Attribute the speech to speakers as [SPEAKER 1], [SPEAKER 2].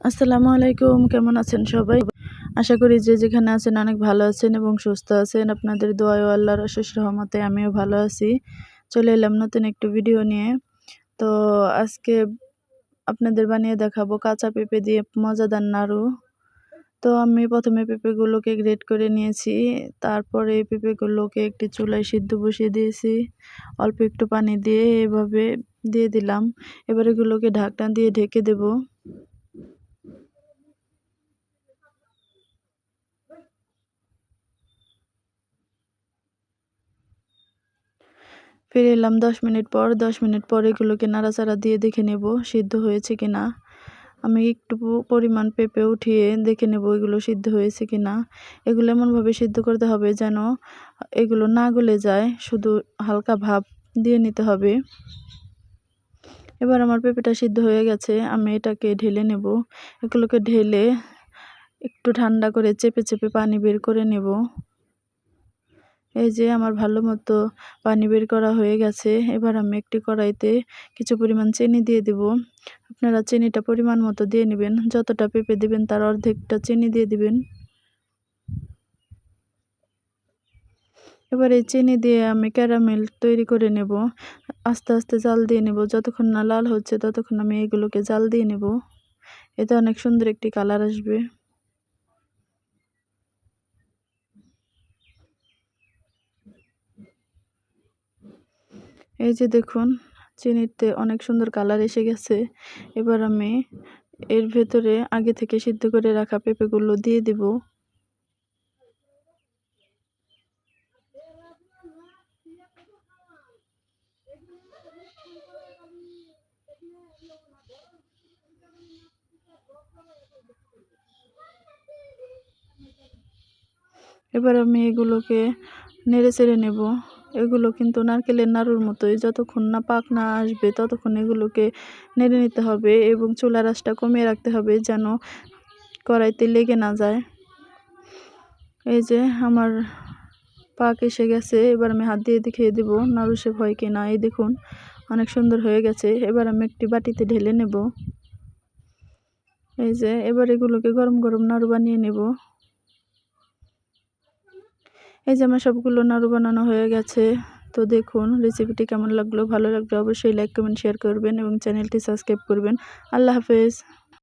[SPEAKER 1] আসসালামু আলাইকুম, কেমন আছেন সবাই? আশা করি যে যেখানে আছেন অনেক ভালো আছেন এবং সুস্থ আছেন। আপনাদের দোয়ায় ও আল্লাহর অশেষ রহমতে আমিও ভালো আছি। চলে এলাম নতুন একটু ভিডিও নিয়ে। তো আজকে আপনাদের বানিয়ে দেখাবো কাঁচা পেঁপে দিয়ে মজাদার নাড়ু। তো আমি প্রথমে পেঁপেগুলোকে গ্রেট করে নিয়েছি। তারপরে এই পেঁপেগুলোকে একটি চুলায় সিদ্ধ বসিয়ে দিয়েছি। অল্প একটু পানি দিয়ে এভাবে দিয়ে দিলাম। এবার এগুলোকে ঢাকনা দিয়ে ঢেকে দেব। ফিরে এলাম 10 মিনিট পর। 10 মিনিট পর এগুলোকে নাড়াচাড়া দিয়ে দেখে নেব সিদ্ধ হয়েছে কিনা। আমি একটু পরিমাণ পেঁপে উঠিয়ে দেখে নেব এগুলো সিদ্ধ হয়েছে কিনা। এগুলো এমনভাবে সিদ্ধ করতে হবে যেন এগুলো না গলে যায়, শুধু হালকা ভাপ দিয়ে নিতে হবে। এবার আমার পেঁপেটা সিদ্ধ হয়ে গেছে, আমি এটাকে ঢেলে নেব। এগুলোকে ঢেলে একটু ঠান্ডা করে চেপে চেপে পানি বের করে নেব। এই যে আমার ভালো মতো পানি বের করা হয়ে গেছে। এবার আমি একটি কড়াইতে কিছু পরিমাণ চিনি দিয়ে দেব। আপনারা চিনিটা পরিমাণ মতো দিয়ে নেবেন। যতটা পেঁপে দিবেন তার অর্ধেকটা চিনি দিয়ে দিবেন। এবার এই চিনি দিয়ে আমি ক্যারামেল তৈরি করে নেব। আস্তে আস্তে জাল দিয়ে নেব। যতক্ষণ না লাল হচ্ছে ততক্ষণ আমি এগুলোকে জাল দিয়ে নেব। এতে অনেক সুন্দর একটি কালার আসবে। এই যে দেখুন, চিনিতে অনেক সুন্দর কালার এসে গেছে। এবার আমি এর ভেতরে আগে থেকে সিদ্ধ করে রাখা পেঁপেগুলো দিয়ে দিব। এবার আমি এগুলোকে নেড়ে চেড়ে নেব। এগুলো কিন্তু নারকেলের নাড়ুর মতোই, যতক্ষণ না পাক না আসবে ততক্ষণ এগুলোকে নেড়ে নিতে হবে এবং চুলার আঁচটা কমিয়ে রাখতে হবে যেন কড়াইতে লেগে না যায়। এই যে আমার পাক এসে গেছে। এবার আমি হাত দিয়ে দেখিয়ে দেব নাড়ু শেপ হয় কিনা। এই দেখুন, অনেক সুন্দর হয়ে গেছে। এবার আমি একটি বাটিতে ঢেলে নেব। এই যে এবার এগুলোকে গরম গরম নাড়ু বানিয়ে নেব। এই যে আমার সবগুলো নাড়ু বানানো হয়ে গেছে। তো দেখুন রেসিপিটি কেমন লাগলো, ভালো লাগলে অবশ্যই লাইক কমেন্ট শেয়ার করবেন এবং চ্যানেলটি সাবস্ক্রাইব করবেন। আল্লাহ হাফেজ।